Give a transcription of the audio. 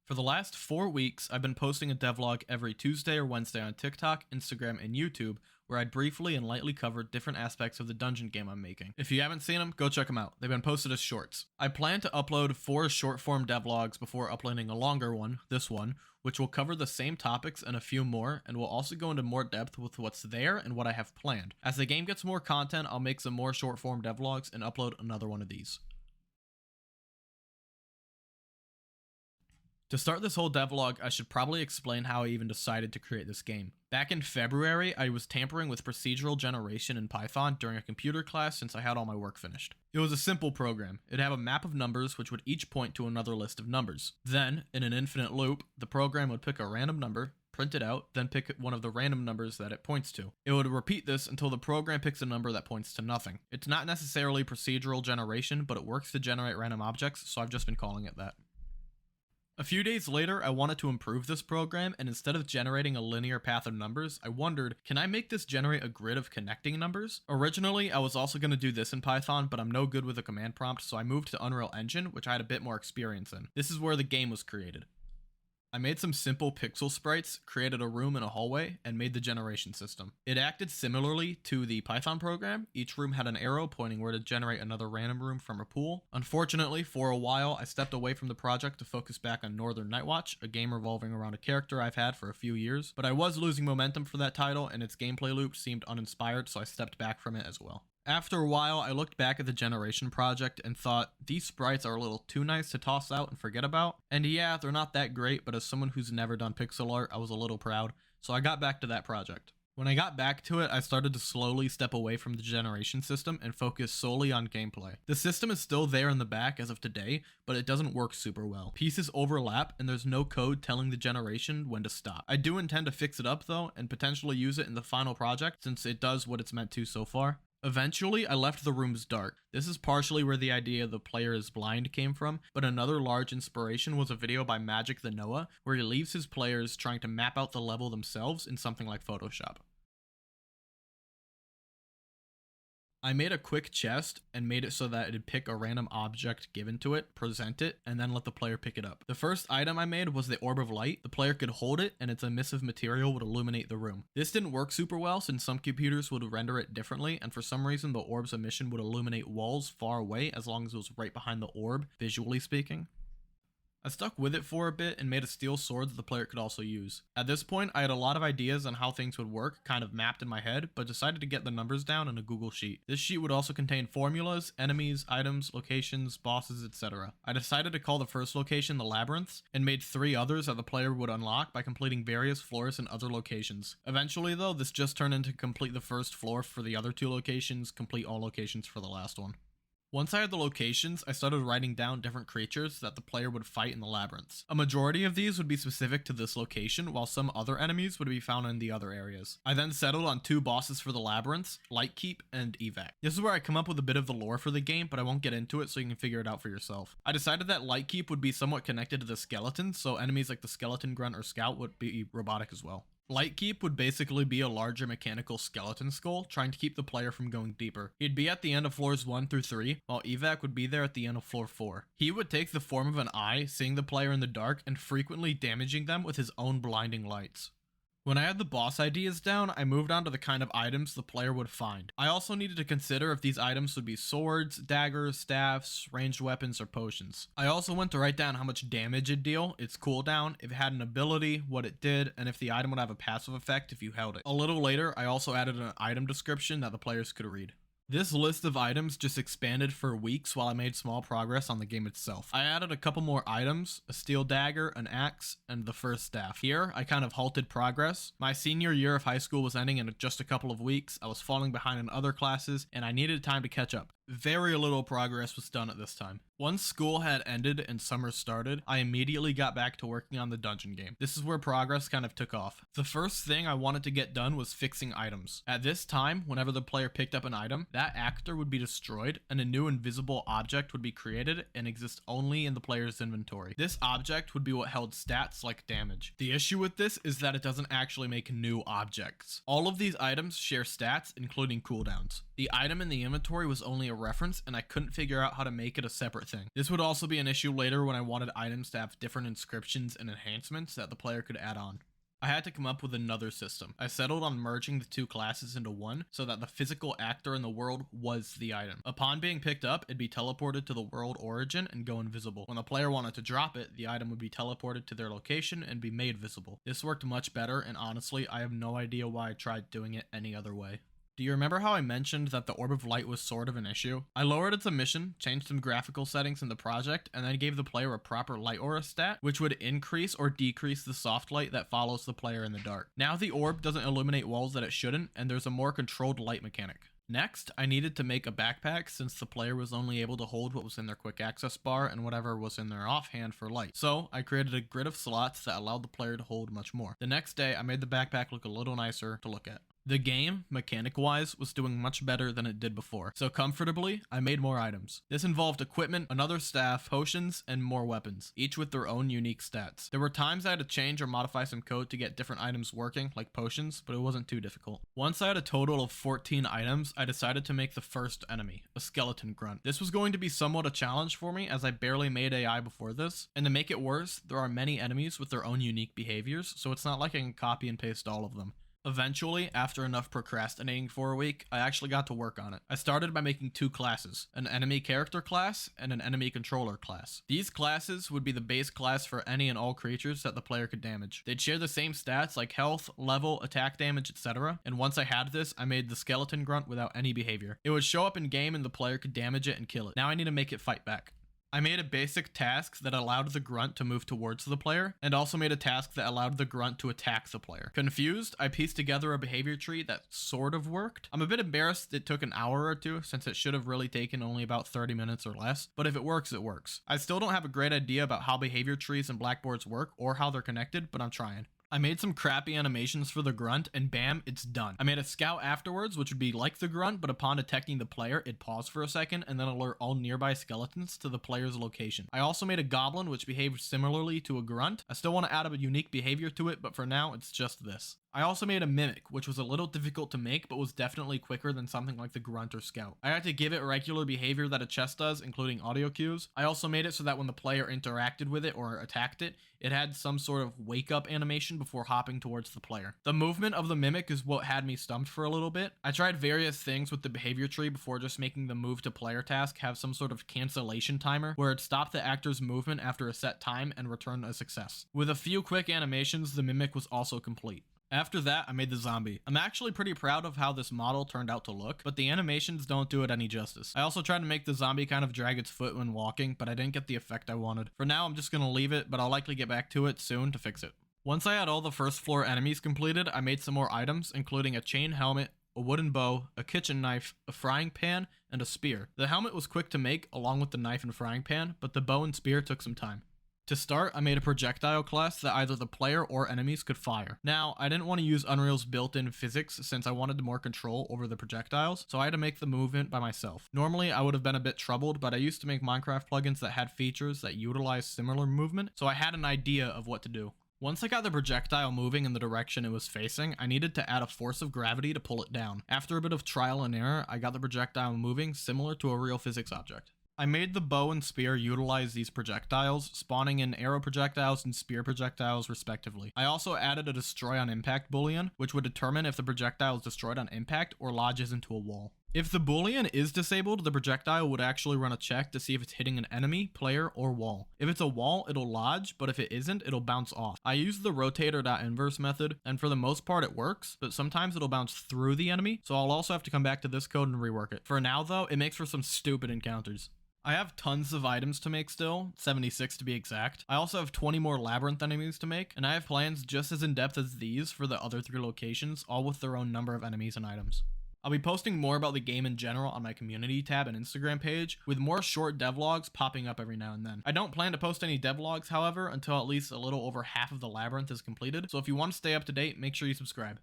For the last 4 weeks, I've been posting a devlog every Tuesday or Wednesday on TikTok, Instagram, and YouTube, where I'd briefly and lightly cover different aspects of the dungeon game I'm making. If you haven't seen them, go check them out. They've been posted as shorts. I plan to upload 4 short-form devlogs before uploading a longer one, this one, which will cover the same topics and a few more, and will also go into more depth with what's there and what I have planned. As the game gets more content, I'll make some more short-form devlogs and upload another one of these. To start this whole devlog, I should probably explain how I even decided to create this game. Back in February, I was tampering with procedural generation in Python during a computer class since I had all my work finished. It was a simple program. It'd have a map of numbers which would each point to another list of numbers. Then, in an infinite loop, the program would pick a random number, print it out, then pick one of the random numbers that it points to. It would repeat this until the program picks a number that points to nothing. It's not necessarily procedural generation, but it works to generate random objects, so I've just been calling it that. A few days later, I wanted to improve this program, and instead of generating a linear path of numbers, I wondered, can I make this generate a grid of connecting numbers? Originally, I was also going to do this in Python, but I'm no good with a command prompt, so I moved to Unreal Engine, which I had a bit more experience in. This is where the game was created. I made some simple pixel sprites, created a room and a hallway, and made the generation system. It acted similarly to the Python program. Each room had an arrow pointing where to generate another random room from a pool. Unfortunately, for a while, I stepped away from the project to focus back on Northern Nightwatch, a game revolving around a character I've had for a few years, but I was losing momentum for that title, and its gameplay loop seemed uninspired, so I stepped back from it as well. After a while, I looked back at the generation project and thought, these sprites are a little too nice to toss out and forget about. And yeah, they're not that great, but as someone who's never done pixel art, I was a little proud, so I got back to that project. When I got back to it, I started to slowly step away from the generation system and focus solely on gameplay. The system is still there in the back as of today, but it doesn't work super well. Pieces overlap and there's no code telling the generation when to stop. I do intend to fix it up though, and potentially use it in the final project since it does what it's meant to so far. Eventually, I left the rooms dark. This is partially where the idea the player is blind came from, but another large inspiration was a video by Magic the Noah, where he leaves his players trying to map out the level themselves in something like Photoshop. I made a quick chest and made it so that it'd pick a random object given to it, present it, and then let the player pick it up. The first item I made was the Orb of Light. The player could hold it and its emissive material would illuminate the room. This didn't work super well since some computers would render it differently, and for some reason the orb's emission would illuminate walls far away as long as it was right behind the orb, visually speaking. I stuck with it for a bit and made a steel sword that the player could also use. At this point, I had a lot of ideas on how things would work, kind of mapped in my head, but decided to get the numbers down in a Google Sheet. This sheet would also contain formulas, enemies, items, locations, bosses, etc. I decided to call the first location the Labyrinths, and made 3 others that the player would unlock by completing various floors in other locations. Eventually though, this just turned into complete the first floor for the other 2 locations, complete all locations for the last one. Once I had the locations, I started writing down different creatures that the player would fight in the labyrinths. A majority of these would be specific to this location, while some other enemies would be found in the other areas. I then settled on 2 bosses for the labyrinths, Lightkeep and Evac. This is where I come up with a bit of the lore for the game, but I won't get into it so you can figure it out for yourself. I decided that Lightkeep would be somewhat connected to the skeletons, so enemies like the skeleton grunt or scout would be robotic as well. Lightkeep would basically be a larger mechanical skeleton skull, trying to keep the player from going deeper. He'd be at the end of floors 1 through 3, while Evac would be there at the end of floor 4. He would take the form of an eye, seeing the player in the dark and frequently damaging them with his own blinding lights. When I had the boss ideas down, I moved on to the kind of items the player would find. I also needed to consider if these items would be swords, daggers, staffs, ranged weapons, or potions. I also went to write down how much damage it'd deal, its cooldown, if it had an ability, what it did, and if the item would have a passive effect if you held it. A little later, I also added an item description that the players could read. This list of items just expanded for weeks while I made small progress on the game itself. I added a couple more items, a steel dagger, an axe, and the first staff. Here, I kind of halted progress. My senior year of high school was ending in just a couple of weeks, I was falling behind in other classes, and I needed time to catch up. Very little progress was done at this time. Once school had ended and summer started, I immediately got back to working on the dungeon game. This is where progress kind of took off. The first thing I wanted to get done was fixing items. At this time, whenever the player picked up an item, that actor would be destroyed and a new invisible object would be created and exist only in the player's inventory. This object would be what held stats like damage. The issue with this is that it doesn't actually make new objects. All of these items share stats, including cooldowns. The item in the inventory was only a reference, and I couldn't figure out how to make it a separate thing. This would also be an issue later when I wanted items to have different inscriptions and enhancements that the player could add on. I had to come up with another system. I settled on merging the two classes into one so that the physical actor in the world was the item. Upon being picked up, it'd be teleported to the world origin and go invisible. When the player wanted to drop it, the item would be teleported to their location and be made visible. This worked much better, and honestly, I have no idea why I tried doing it any other way. Do you remember how I mentioned that the Orb of Light was sort of an issue? I lowered its emission, changed some graphical settings in the project, and then gave the player a proper light aura stat, which would increase or decrease the soft light that follows the player in the dark. Now the orb doesn't illuminate walls that it shouldn't, and there's a more controlled light mechanic. Next, I needed to make a backpack since the player was only able to hold what was in their quick access bar and whatever was in their offhand for light. So I created a grid of slots that allowed the player to hold much more. The next day, I made the backpack look a little nicer to look at. The game, mechanic-wise, was doing much better than it did before, so comfortably, I made more items. This involved equipment, another staff, potions, and more weapons, each with their own unique stats. There were times I had to change or modify some code to get different items working, like potions, but it wasn't too difficult. Once I had a total of 14 items, I decided to make the first enemy, a skeleton grunt. This was going to be somewhat a challenge for me, as I barely made AI before this, and to make it worse, there are many enemies with their own unique behaviors, so it's not like I can copy and paste all of them. Eventually, after enough procrastinating for a week, I actually got to work on it. I started by making two classes, an enemy character class and an enemy controller class. These classes would be the base class for any and all creatures that the player could damage. They'd share the same stats like health, level, attack damage, etc. And once I had this, I made the skeleton grunt without any behavior. It would show up in game and the player could damage it and kill it. Now I need to make it fight back. I made a basic task that allowed the grunt to move towards the player, and also made a task that allowed the grunt to attack the player. Confused, I pieced together a behavior tree that sort of worked. I'm a bit embarrassed it took an hour or two, since it should have really taken only about 30 minutes or less, but if it works, it works. I still don't have a great idea about how behavior trees and blackboards work, or how they're connected, but I'm trying. I made some crappy animations for the grunt, and bam, it's done. I made a scout afterwards, which would be like the grunt, but upon detecting the player, it'd pause for a second and then alert all nearby skeletons to the player's location. I also made a goblin, which behaved similarly to a grunt. I still want to add a unique behavior to it, but for now, it's just this. I also made a mimic, which was a little difficult to make, but was definitely quicker than something like the grunt or scout. I had to give it regular behavior that a chest does, including audio cues. I also made it so that when the player interacted with it or attacked it, it had some sort of wake up animation before hopping towards the player. The movement of the mimic is what had me stumped for a little bit. I tried various things with the behavior tree before just making the move to player task have some sort of cancellation timer, where it stopped the actor's movement after a set time and returned a success. With a few quick animations, the mimic was also complete. After that, I made the zombie. I'm actually pretty proud of how this model turned out to look, but the animations don't do it any justice. I also tried to make the zombie kind of drag its foot when walking, but I didn't get the effect I wanted. For now, I'm just gonna leave it, but I'll likely get back to it soon to fix it. Once I had all the first floor enemies completed, I made some more items, including a chain helmet, a wooden bow, a kitchen knife, a frying pan, and a spear. The helmet was quick to make, along with the knife and frying pan, but the bow and spear took some time. To start, I made a projectile class that either the player or enemies could fire. Now, I didn't want to use Unreal's built-in physics since I wanted more control over the projectiles, so I had to make the movement by myself. Normally, I would have been a bit troubled, but I used to make Minecraft plugins that had features that utilized similar movement, so I had an idea of what to do. Once I got the projectile moving in the direction it was facing, I needed to add a force of gravity to pull it down. After a bit of trial and error, I got the projectile moving similar to a real physics object. I made the bow and spear utilize these projectiles, spawning in arrow projectiles and spear projectiles respectively. I also added a destroy on impact boolean, which would determine if the projectile is destroyed on impact or lodges into a wall. If the boolean is disabled, the projectile would actually run a check to see if it's hitting an enemy, player, or wall. If it's a wall, it'll lodge, but if it isn't, it'll bounce off. I use the rotator.inverse method, and for the most part it works, but sometimes it'll bounce through the enemy, so I'll also have to come back to this code and rework it. For now though, it makes for some stupid encounters. I have tons of items to make still, 76 to be exact. I also have 20 more labyrinth enemies to make, and I have plans just as in-depth as these for the other 3 locations, all with their own number of enemies and items. I'll be posting more about the game in general on my community tab and Instagram page, with more short devlogs popping up every now and then. I don't plan to post any devlogs, however, until at least a little over half of the labyrinth is completed, so if you want to stay up to date, make sure you subscribe.